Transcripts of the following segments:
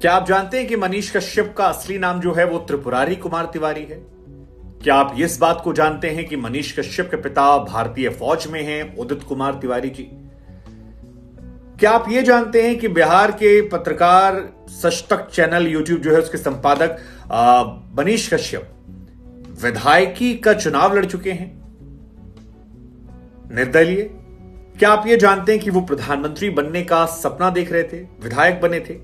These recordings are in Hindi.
क्या आप जानते हैं कि मनीष कश्यप का असली नाम जो है वो त्रिपुरारी कुमार तिवारी है? क्या आप इस बात को जानते हैं कि मनीष कश्यप के पिता भारतीय फौज में हैं, उदित कुमार तिवारी जी? क्या आप ये जानते हैं कि बिहार के पत्रकार सच तक चैनल यूट्यूब जो है उसके संपादक मनीष कश्यप विधायकी का चुनाव लड़ चुके हैं, निर्दलीय? क्या आप ये जानते हैं कि वो प्रधानमंत्री बनने का सपना देख रहे थे, विधायक बने थे?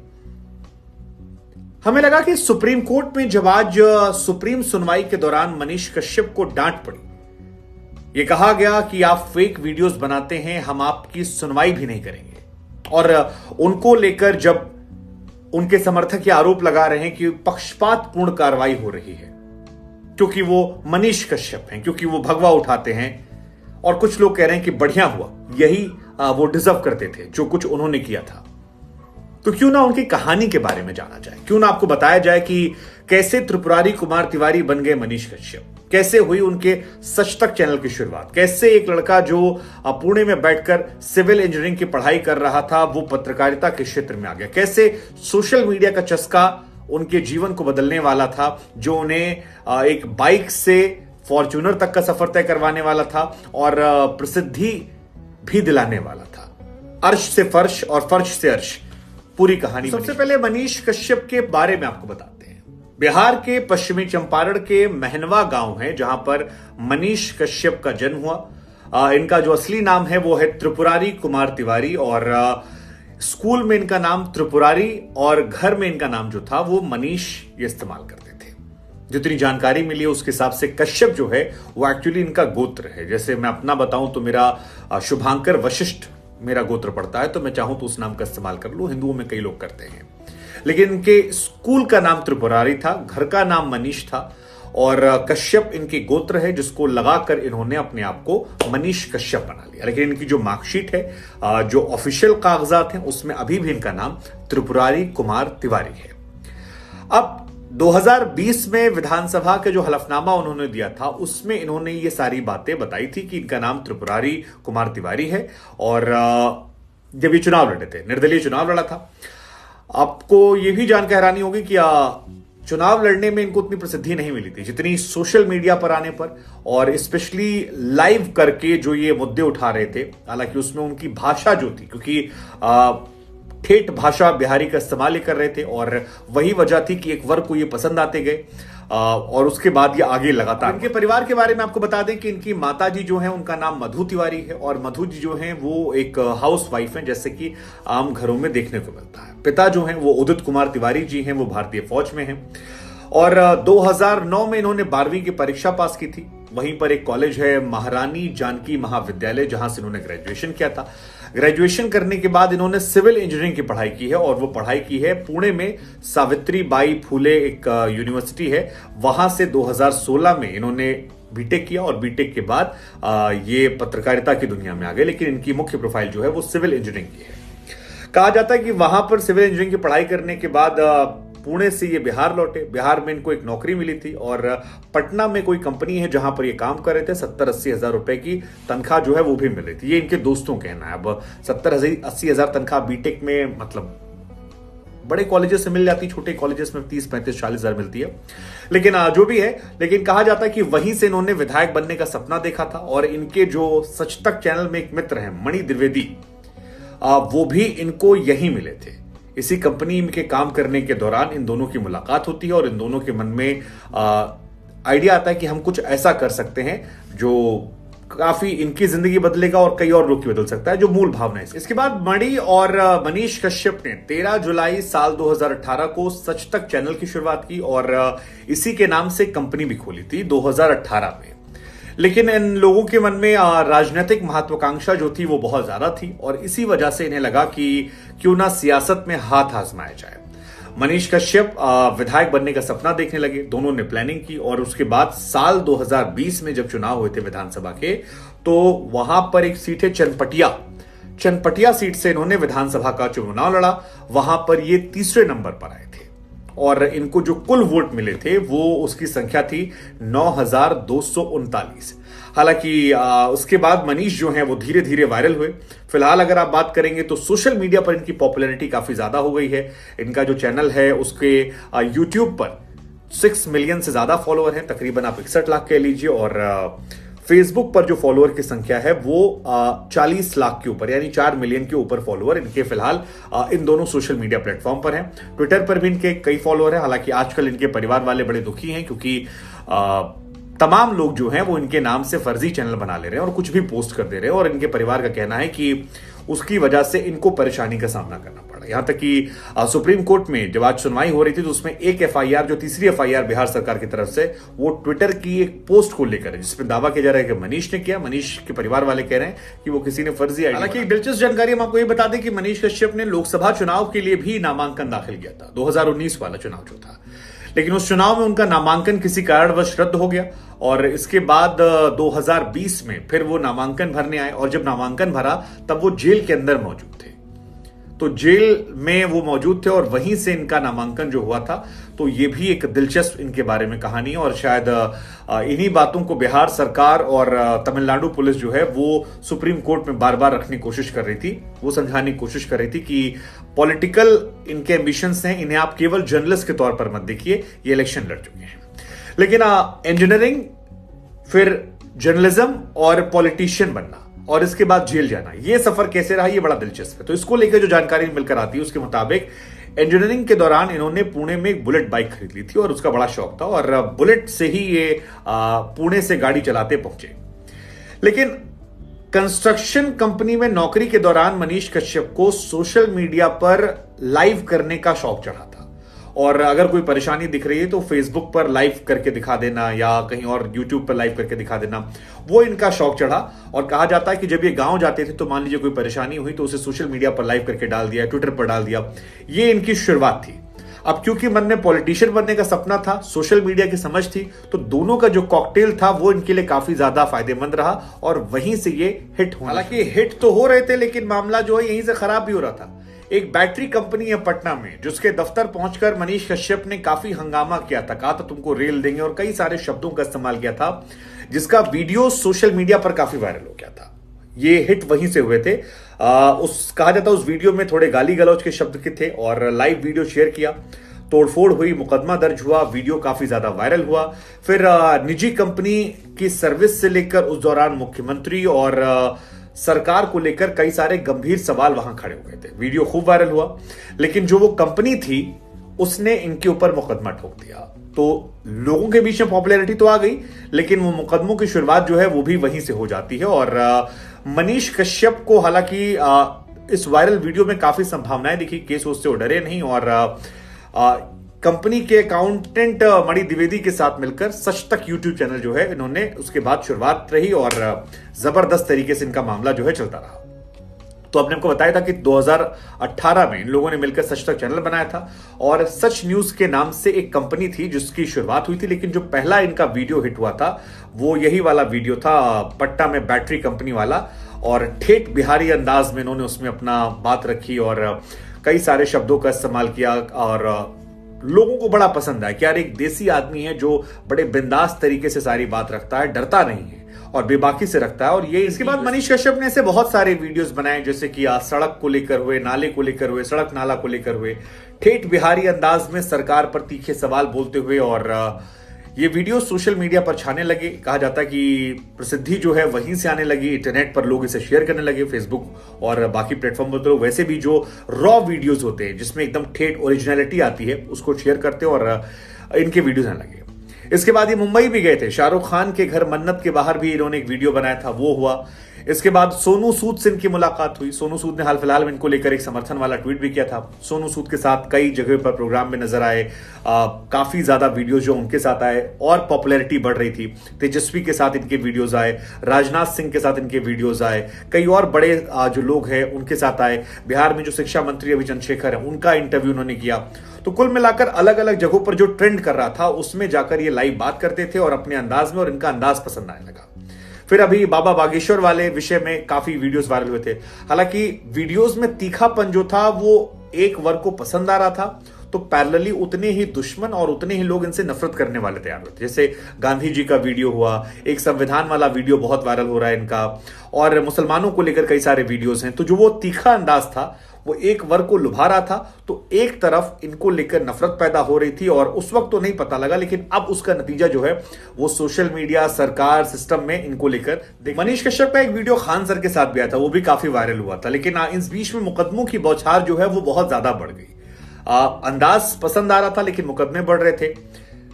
हमें लगा कि सुप्रीम कोर्ट में जब आज सुप्रीम सुनवाई के दौरान मनीष कश्यप को डांट पड़ी, यह कहा गया कि आप फेक वीडियोस बनाते हैं, हम आपकी सुनवाई भी नहीं करेंगे। और उनको लेकर जब उनके समर्थक ये आरोप लगा रहे हैं कि पक्षपातपूर्ण कार्रवाई हो रही है क्योंकि वो मनीष कश्यप हैं, क्योंकि वो भगवा उठाते हैं, और कुछ लोग कह रहे हैं कि बढ़िया हुआ, यही वो डिजर्व करते थे जो कुछ उन्होंने किया था, तो क्यों ना उनकी कहानी के बारे में जाना जाए, क्यों ना आपको बताया जाए कि कैसे त्रिपुरारी कुमार तिवारी बन गए मनीष कश्यप, कैसे हुई उनके सच तक चैनल की शुरुआत, कैसे एक लड़का जो पुणे में बैठकर सिविल इंजीनियरिंग की पढ़ाई कर रहा था वो पत्रकारिता के क्षेत्र में आ गया, कैसे सोशल मीडिया का चस्का उनके जीवन को बदलने वाला था, जो उन्हें एक बाइक से फॉर्च्यूनर तक का सफर तय करवाने वाला था और प्रसिद्धि भी दिलाने वाला था। अर्श से फर्श और फर्श से अर्श, पूरी कहानी। सबसे पहले मनीष कश्यप के बारे में आपको बताते हैं। बिहार के पश्चिमी चंपारण के महनवा गांव है जहां पर मनीष कश्यप का जन्म हुआ। इनका जो असली नाम है वो है त्रिपुरारी कुमार तिवारी, और स्कूल में इनका नाम त्रिपुरारी और घर में इनका नाम जो था वो मनीष ये इस्तेमाल करते थे। जितनी जानकारी मिली है उसके हिसाब से कश्यप जो है वो एक्चुअली इनका गोत्र है। जैसे मैं अपना बताऊं तो मेरा शुभांकर वशिष्ठ मेरा गोत्र पड़ता है, तो मैं चाहूं तो उस नाम का इस्तेमाल कर लूं, हिंदुओं में कई लोग करते हैं। लेकिन इनके स्कूल का नाम त्रिपुरारी था, घर का नाम मनीष था, और कश्यप इनके गोत्र है जिसको लगाकर इन्होंने अपने आप को मनीष कश्यप बना लिया। लेकिन इनकी जो मार्कशीट है, जो ऑफिशियल कागजात हैं, उसमें अभी भी इनका नाम त्रिपुरारी कुमार तिवारी है। अब 2020 में विधानसभा के जो हलफनामा उन्होंने दिया था उसमें इन्होंने ये सारी बातें बताई थी कि इनका नाम त्रिपुरारी कुमार तिवारी है, और जब ये चुनाव लड़े थे, निर्दलीय चुनाव लड़ा था। आपको ये भी जानकर हैरानी होगी कि चुनाव लड़ने में इनको उतनी प्रसिद्धि नहीं मिली थी जितनी सोशल मीडिया पर आने पर, और स्पेशली लाइव करके जो ये मुद्दे उठा रहे थे। हालांकि उसमें उनकी भाषा जो थी, क्योंकि ठेठ भाषा बिहारी का इस्तेमाल कर रहे थे, और वही वजह थी कि एक वर्ग को ये पसंद आते गए, और उसके बाद ये आगे लगातार। इनके परिवार के बारे में आपको बता दें कि इनकी माताजी जो है उनका नाम मधु तिवारी है, और मधु जी जो है वो एक हाउस वाइफ है, जैसे कि आम घरों में देखने को मिलता है। पिता जो है वो उदित कुमार तिवारी जी हैं, वो भारतीय फौज में हैं, और 2009 में इन्होंने 12वीं की परीक्षा पास की थी। वहीं पर एक कॉलेज है महारानी जानकी महाविद्यालय, जहां से इन्होंने ग्रेजुएशन किया था। ग्रेजुएशन करने के बाद इन्होंने सिविल इंजीनियरिंग की पढ़ाई की है, और वो पढ़ाई की है पुणे में सावित्री बाई फुले एक यूनिवर्सिटी है, वहां से 2016 में इन्होंने बीटेक किया, और बीटेक के बाद ये पत्रकारिता की दुनिया में आ गए। लेकिन इनकी मुख्य प्रोफाइल जो है वो सिविल इंजीनियरिंग की है। कहा जाता है कि वहां पर सिविल इंजीनियरिंग की पढ़ाई करने के बाद पुणे से ये बिहार लौटे। बिहार में इनको एक नौकरी मिली थी, और पटना में कोई कंपनी है जहां पर ये काम कर रहे थे। 70-80 हजार रुपए की तनख्वाह जो है वो भी मिल रही थी, ये इनके दोस्तों कहना है। अब 70-80 हजार तनख्वाह बीटेक में, मतलब बड़े कॉलेजेस से मिल जाती, छोटे कॉलेजेस में 30-35-40 हजार मिलती है। लेकिन जो भी है, लेकिन कहा जाता है कि वहीं से इन्होंने विधायक बनने का सपना देखा था, और इनके जो सच तक चैनल में एक मित्र हैं मणि द्विवेदी, वो भी इनको यहीं मिले थे। इसी कंपनी के काम करने के दौरान इन दोनों की मुलाकात होती है, और इन दोनों के मन में आइडिया आता है कि हम कुछ ऐसा कर सकते हैं जो काफी इनकी जिंदगी बदलेगा और कई और लोग की बदल सकता है, जो मूल भावना है। इसके बाद मणि और मनीष कश्यप ने 13 जुलाई साल 2018 को सच तक चैनल की शुरुआत की, और इसी के नाम से कंपनी भी खोली थी 2018 में। लेकिन इन लोगों के मन में राजनीतिक महत्वाकांक्षा जो थी वो बहुत ज्यादा थी, और इसी वजह से इन्हें लगा कि क्यों ना सियासत में हाथ आजमाया जाए। मनीष कश्यप विधायक बनने का सपना देखने लगे, दोनों ने प्लानिंग की, और उसके बाद साल 2020 में जब चुनाव हुए थे विधानसभा के, तो वहां पर एक सीट है चनपटिया सीट से इन्होंने विधानसभा का चुनाव लड़ा। वहां पर ये तीसरे नंबर पर आए थे, और इनको जो कुल वोट मिले थे वो उसकी संख्या थी 9,239। हालांकि उसके बाद मनीष जो हैं वो धीरे धीरे वायरल हुए। फिलहाल अगर आप बात करेंगे तो सोशल मीडिया पर इनकी पॉपुलैरिटी काफी ज्यादा हो गई है। इनका जो चैनल है उसके यूट्यूब पर 6 मिलियन से ज्यादा फॉलोअर हैं, तकरीबन आप 61 लाख कह लीजिए, और फेसबुक पर जो फॉलोअर की संख्या है वो 40 लाख के ऊपर, यानी 4 मिलियन के ऊपर फॉलोअर इनके फिलहाल इन दोनों सोशल मीडिया प्लेटफॉर्म पर हैं। ट्विटर पर भी इनके कई फॉलोअर हैं। हालांकि आजकल इनके परिवार वाले बड़े दुखी हैं क्योंकि तमाम लोग जो हैं वो इनके नाम से फर्जी चैनल बना ले रहे हैं और कुछ भी पोस्ट कर दे रहे हैं, और इनके परिवार का कहना है कि उसकी वजह से इनको परेशानी का सामना करना पड़ा। यहां तक कि सुप्रीम कोर्ट में जब आज सुनवाई हो रही थी तो उसमें एक एफआईआर, जो तीसरी एफआईआर बिहार सरकार की तरफ से, वो ट्विटर की एक पोस्ट को लेकर है जिसमें दावा किया जा रहा है कि मनीष ने किया। मनीष के परिवार वाले कह रहे हैं कि वो किसी ने फर्जी आईडी। हालांकि एक दिलचस्प जानकारी हम आपको ये बता दें कि मनीष कश्यप ने लोकसभा चुनाव के लिए भी नामांकन दाखिल किया था, 2019 वाला चुनाव जो था, लेकिन उस चुनाव में उनका नामांकन किसी कारणवश रद्द हो गया और इसके बाद 2020 में फिर वो नामांकन भरने आए, और जब नामांकन भरा तब वो जेल के अंदर मौजूद थे। तो जेल में वो मौजूद थे और वहीं से इनका नामांकन जो हुआ था। तो ये भी एक दिलचस्प इनके बारे में कहानी है, और शायद इन्हीं बातों को बिहार सरकार और तमिलनाडु पुलिस जो है वो सुप्रीम कोर्ट में बार बार रखने की कोशिश कर रही थी। वो समझाने की कोशिश कर रही थी कि पॉलिटिकल इनके एम्बिशंस हैं, इन्हें आप केवल जर्नलिस्ट के तौर पर मत देखिए, ये इलेक्शन लड़ चुके हैं। लेकिन इंजीनियरिंग, फिर जर्नलिज्म और पॉलिटिशियन बनना, और इसके बाद जेल जाना, ये सफर कैसे रहा, ये बड़ा दिलचस्प है। तो इसको लेकर जो जानकारी मिलकर आती है उसके मुताबिक इंजीनियरिंग के दौरान इन्होंने पुणे में एक बुलेट बाइक खरीद ली थी और उसका बड़ा शौक था, और बुलेट से ही ये पुणे से गाड़ी चलाते पहुंचे। लेकिन कंस्ट्रक्शन कंपनी में नौकरी के दौरान मनीष कश्यप को सोशल मीडिया पर लाइव करने का शौक चढ़ा था, और अगर कोई परेशानी दिख रही है तो फेसबुक पर लाइव करके दिखा देना या कहीं और यूट्यूब पर लाइव करके दिखा देना, वो इनका शौक चढ़ा। और कहा जाता है कि जब ये गांव जाते थे तो मान लीजिए कोई परेशानी हुई तो उसे सोशल मीडिया पर लाइव करके डाल दिया, ट्विटर पर डाल दिया। ये इनकी शुरुआत थी। अब क्योंकि मन में पॉलिटिशियन बनने का सपना था, सोशल मीडिया की समझ थी, तो दोनों का जो कॉकटेल था वो इनके लिए काफी ज्यादा फायदेमंद रहा, और वहीं से ये हिट हुआ। हालांकि हिट तो हो रहे थे, लेकिन मामला जो है यहीं से खराब भी हो रहा था। एक बैटरी कंपनी है पटना में, जिसके दफ्तर पहुंचकर मनीष कश्यप ने काफी हंगामा किया था, कहा था तुमको रेल देंगे, और कई सारे शब्दों का इस्तेमाल किया था, जिसका वीडियो सोशल मीडिया पर काफी वायरल हो गया था। ये हिट वहीं से हुए थे। कहा जाता उस वीडियो में थोड़े गाली गलौज के शब्द के थे, और लाइव वीडियो शेयर किया, तोड़फोड़ हुई, मुकदमा दर्ज हुआ, वीडियो काफी ज्यादा वायरल हुआ। फिर निजी कंपनी की सर्विस से लेकर उस दौरान मुख्यमंत्री और सरकार को लेकर कई सारे गंभीर सवाल वहां खड़े हो गए थे। वीडियो खूब वायरल हुआ, लेकिन जो वो कंपनी थी उसने इनके ऊपर मुकदमा ठोक दिया। तो लोगों के बीच में पॉपुलैरिटी तो आ गई, लेकिन वो मुकदमों की शुरुआत जो है वो भी वहीं से हो जाती है। और मनीष कश्यप को हालांकि इस वायरल वीडियो में काफी संभावनाएं दिखी, केस उससे वो डरे नहीं, और कंपनी के अकाउंटेंट मणि द्विवेदी के साथ मिलकर सच तक यूट्यूब चैनल जो है इन्होंने उसके बाद शुरुआत रही, और जबरदस्त तरीके से इनका मामला जो है चलता रहा। तो आपने हमको बताया था कि 2018 में इन लोगों ने मिलकर सच तक चैनल बनाया था, और सच न्यूज के नाम से एक कंपनी थी जिसकी शुरुआत हुई थी। लेकिन जो पहला इनका वीडियो हिट हुआ था वो यही वाला वीडियो था, पटना में बैटरी कंपनी वाला, और ठेठ बिहारी अंदाज में इन्होंने उसमें अपना बात रखी और कई सारे शब्दों का इस्तेमाल किया, और लोगों को बड़ा पसंद आया कि यार एक देसी आदमी है जो बड़े बिंदास तरीके से सारी बात रखता है, डरता नहीं है और बेबाकी से रखता है। और ये इसके बाद मनीष कश्यप ने ऐसे बहुत सारे वीडियोस बनाए, जैसे कि सड़क को लेकर हुए, नाले को लेकर हुए, सड़क नाला को लेकर हुए, ठेठ बिहारी अंदाज में सरकार पर तीखे सवाल बोलते हुए, और ये वीडियो सोशल मीडिया पर छाने लगे। कहा जाता है कि प्रसिद्धि जो है वहीं से आने लगी, इंटरनेट पर लोग इसे शेयर करने लगे, फेसबुक और बाकी प्लेटफॉर्म पर। तो वैसे भी जो रॉ वीडियोस होते हैं जिसमें एकदम ठेठ ओरिजिनलिटी आती है उसको शेयर करते और इनके वीडियोस आने लगे। इसके बाद ये मुंबई भी गए थे, शाहरुख खान के घर मन्नत के बाहर भी इन्होंने एक वीडियो बनाया था, वो हुआ। इसके बाद सोनू सूद से इनकी मुलाकात हुई। सोनू सूद ने हाल फिलहाल में इनको लेकर एक समर्थन वाला ट्वीट भी किया था। सोनू सूद के साथ कई जगह पर प्रोग्राम में नजर आए, काफी ज्यादा वीडियोस जो उनके साथ आए और पॉपुलैरिटी बढ़ रही थी। तेजस्वी के साथ इनके वीडियोस आए, राजनाथ सिंह के साथ इनके वीडियोस आए, कई और बड़े जो लोग हैं उनके साथ आए। बिहार में जो शिक्षा मंत्री अभी चंद्रशेखर है उनका इंटरव्यू उन्होंने किया। तो कुल मिलाकर अलग अलग जगहों पर जो ट्रेंड कर रहा था उसमें जाकर ये लाइव बात करते थे और अपने अंदाज में, और इनका अंदाज पसंद आने लगा। फिर अभी बाबा बागेश्वर वाले विषय में काफी वीडियोस वायरल हुए थे। हालांकि वीडियोस में तीखापन जो था वो एक वर्ग को पसंद आ रहा था, तो पैरेलली उतने ही दुश्मन और उतने ही लोग इनसे नफरत करने वाले तैयार होते। जैसे गांधी जी का वीडियो हुआ, एक संविधान वाला वीडियो बहुत वायरल हो रहा है इनका, और मुसलमानों को लेकर कई सारे वीडियोस हैं। तो जो वो तीखा अंदाज था वो एक वर्ग को लुभा रहा था, तो एक तरफ इनको लेकर नफरत पैदा हो रही थी और उस वक्त तो नहीं पता लगा, लेकिन अब उसका नतीजा जो है वो सोशल मीडिया, सरकार, सिस्टम में इनको लेकर मनीष कश्यप का एक वीडियो खान सर के साथ भी आया था, वो भी काफी वायरल हुआ था। लेकिन इस बीच में मुकदमों की बौछार जो है वो बहुत ज्यादा बढ़ गई। अंदाज पसंद आ रहा था लेकिन मुकदमे बढ़ रहे थे।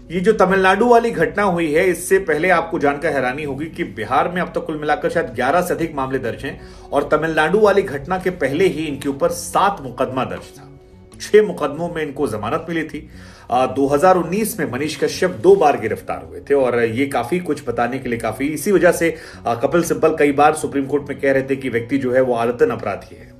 ये जो तमिलनाडु वाली घटना हुई है, इससे पहले आपको जानकर हैरानी होगी कि बिहार में अब तक कुल मिलाकर शायद 11 से अधिक मामले दर्ज हैं और तमिलनाडु वाली घटना के पहले ही इनके ऊपर 7 मुकदमा दर्ज था। 6 मुकदमों में इनको जमानत मिली थी। 2019 में मनीष कश्यप 2 बार गिरफ्तार हुए थे और ये काफी कुछ बताने के लिए काफी, इसी वजह से कपिल सिब्बल कई बार सुप्रीम कोर्ट में कह रहे थे कि व्यक्ति जो है वो आदतन अपराधी है।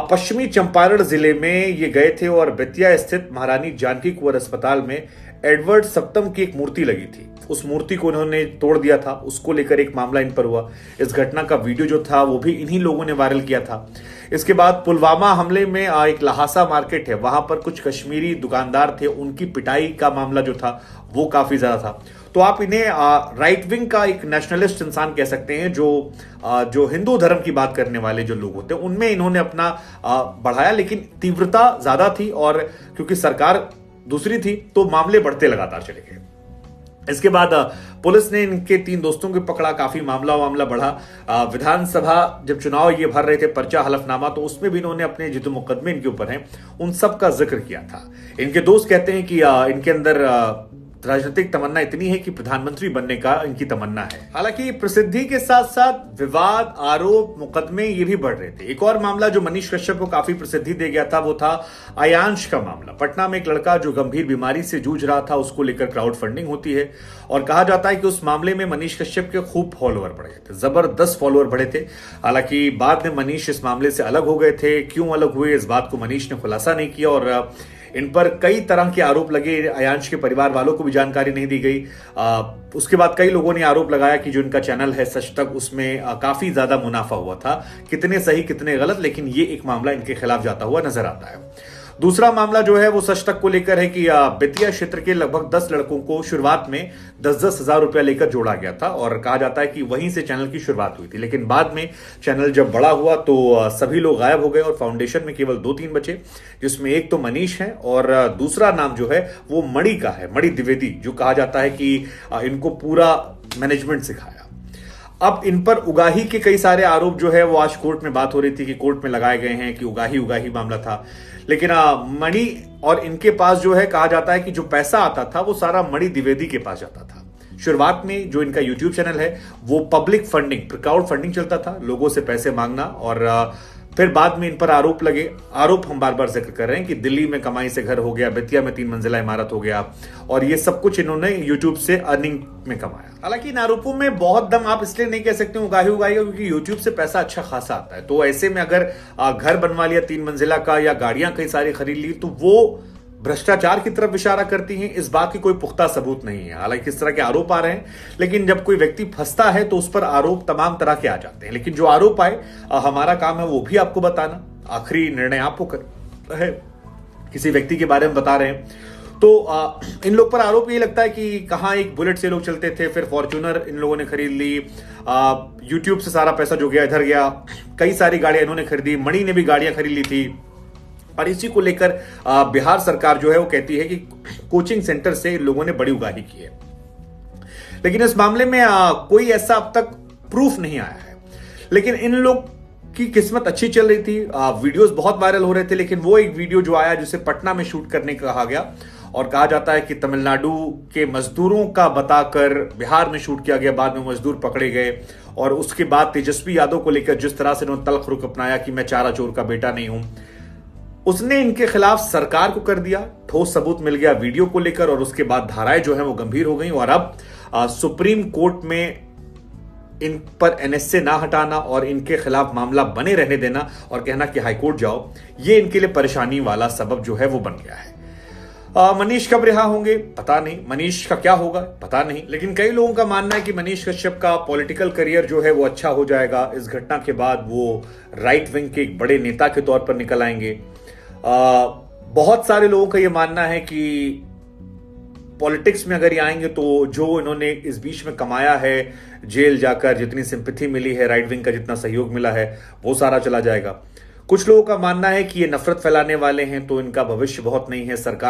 पश्चिमी चंपारण जिले में ये गए थे और बेतिया स्थित महारानी जानकी कुंवर अस्पताल में एडवर्ड सप्तम की एक मूर्ति लगी थी, उस मूर्ति को उन्होंने तोड़ दिया था। उसको लेकर एक मामला इन पर हुआ। इस घटना का वीडियो जो था वो भी इन्हीं लोगों ने वायरल किया था। इसके बाद पुलवामा हमले में एक लहासा मार्केट है, वहां पर कुछ कश्मीरी दुकानदार थे, उनकी पिटाई का मामला जो था वो काफी ज्यादा था। तो आप इन्हें राइट विंग का एक नेशनलिस्ट इंसान कह सकते हैं, जो हिंदू धर्म की बात करने वाले जो लोग होते हैं उनमें इन्होंने अपना बढ़ाया, लेकिन तीव्रता ज्यादा थी और क्योंकि सरकार दूसरी थी तो मामले बढ़ते लगातार चले गए। इसके बाद पुलिस ने इनके 3 दोस्तों को पकड़ा, काफी मामला बढ़ा। विधानसभा जब चुनाव ये भर रहे थे, पर्चा हलफनामा, तो उसमें भी इन्होंने अपने जो मुकदमे इनके ऊपर हैं उन सब का जिक्र किया था। इनके दोस्त कहते हैं कि इनके अंदर राजनीतिक तमन्ना इतनी है कि प्रधानमंत्री बनने का इनकी तमन्ना है। हालांकि प्रसिद्धि के साथ साथ विवाद, आरोप, मुकदमे ये भी बढ़ रहे थे। एक और मामला जो मनीष कश्यप को काफी प्रसिद्धि दे गया था वो था अयांश का मामला। पटना में एक लड़का जो गंभीर बीमारी से जूझ रहा था, उसको लेकर क्राउड फंडिंग होती है और कहा जाता है कि उस मामले में मनीष कश्यप के खूब फॉलोअर बढ़े थे, जबरदस्त फॉलोअर बढ़े थे। हालांकि बाद में मनीष इस मामले से अलग हो गए थे। क्यों अलग हुए इस बात को मनीष ने खुलासा नहीं किया और इन पर कई तरह के आरोप लगे। अयांश के परिवार वालों को भी जानकारी नहीं दी गई। उसके बाद कई लोगों ने आरोप लगाया कि जो इनका चैनल है सच तक, उसमें काफी ज्यादा मुनाफा हुआ था। कितने सही कितने गलत, लेकिन ये एक मामला इनके खिलाफ जाता हुआ नजर आता है। दूसरा मामला जो है वो सच तक को लेकर है कि बेतिया क्षेत्र के लगभग 10 लड़कों को शुरुआत में 10-10 हजार रुपया लेकर जोड़ा गया था और कहा जाता है कि वहीं से चैनल की शुरुआत हुई थी। लेकिन बाद में चैनल जब बड़ा हुआ तो सभी लोग गायब हो गए और फाउंडेशन में केवल 2-3 बचे, जिसमें एक तो मनीष है और दूसरा नाम जो है वो मणि का है, मणि द्विवेदी, जो कहा जाता है कि इनको पूरा मैनेजमेंट सिखाया। अब इन पर उगाही के कई सारे आरोप जो है वो आज कोर्ट में बात हो रही थी कि कोर्ट में लगाए गए हैं कि उगाही मामला था। लेकिन मणि और इनके पास जो है कहा जाता है कि जो पैसा आता था वो सारा मणि द्विवेदी के पास जाता था। शुरुआत में जो इनका यूट्यूब चैनल है वो पब्लिक फंडिंग, क्राउड फंडिंग चलता था, लोगों से पैसे मांगना, और फिर बाद में इन पर आरोप लगे। आरोप हम बार बार जिक्र कर रहे हैं कि दिल्ली में कमाई से घर हो गया, बेतिया में 3 मंजिला इमारत हो गया, और ये सब कुछ इन्होंने यूट्यूब से अर्निंग में कमाया। हालांकि इन आरोपों में बहुत दम आप इसलिए नहीं कह सकते उगाही क्योंकि यूट्यूब से पैसा अच्छा खासा आता है। तो ऐसे में अगर घर बनवा लिया 3 मंजिला का या गाड़ियां कई सारी खरीद ली तो वो भ्रष्टाचार की तरफ इशारा करती हैं, इस बात की कोई पुख्ता सबूत नहीं है। हालांकि इस तरह के आरोप आ रहे हैं, लेकिन जब कोई व्यक्ति फंसता है तो उस पर आरोप तमाम तरह के आ जाते हैं। लेकिन जो आरोप आए हमारा काम है वो भी आपको बताना, आखिरी निर्णय आपको कर है। किसी व्यक्ति के बारे में बता रहे हैं तो इन लोग पर आरोप ये लगता है कि कहां एक बुलेट से लोग चलते थे, फिर फॉर्च्यूनर इन लोगों ने खरीद ली, यूट्यूब से सारा पैसा जो गया इधर गया, कई सारी गाड़ियां इन्होंने खरीदी, मणि ने भी गाड़ियां खरीद ली थी। और इसी को लेकर बिहार सरकार जो है वो कहती है कि कोचिंग सेंटर से इन लोगों ने बड़ी उगाही की है। लेकिन इस मामले में कोई ऐसा अब तक प्रूफ नहीं आया है। लेकिन इन लोग की किस्मत अच्छी चल रही थी, वीडियोस बहुत वायरल हो रहे थे। लेकिन वो एक वीडियो जो आया जिसे पटना में शूट करने का कहा गया और कहा जाता है कि तमिलनाडु के मजदूरों का बताकर बिहार में शूट किया गया, बाद में मजदूर पकड़े गए और उसके बाद तेजस्वी यादव को लेकर जिस तरह से उन्होंने तल्ख रुख अपनाया कि मैं चारा चोर का बेटा नहीं हूं, उसने इनके खिलाफ सरकार को कर दिया। ठोस सबूत मिल गया वीडियो को लेकर और उसके बाद धाराएं जो है वो गंभीर हो गई और अब सुप्रीम कोर्ट में इन पर एनएसए ना हटाना और इनके खिलाफ मामला बने रहने देना और कहना कि हाईकोर्ट जाओ, ये इनके लिए परेशानी वाला सबब जो है वो बन गया है। मनीष कब रिहा होंगे पता नहीं, मनीष का क्या होगा पता नहीं, लेकिन कई लोगों का मानना है कि मनीष कश्यप का पॉलिटिकल करियर जो है वो अच्छा हो जाएगा। इस घटना के बाद वो राइट विंग के एक बड़े नेता के तौर पर निकल आएंगे। बहुत सारे लोगों का यह मानना है कि पॉलिटिक्स में अगर ये आएंगे तो जो इन्होंने इस बीच में कमाया है, जेल जाकर जितनी सिंपैथी मिली है, राइट विंग का जितना सहयोग मिला है, वो सारा चला जाएगा। कुछ लोगों का मानना है कि ये नफरत फैलाने वाले हैं, तो इनका भविष्य बहुत नहीं है। सरकार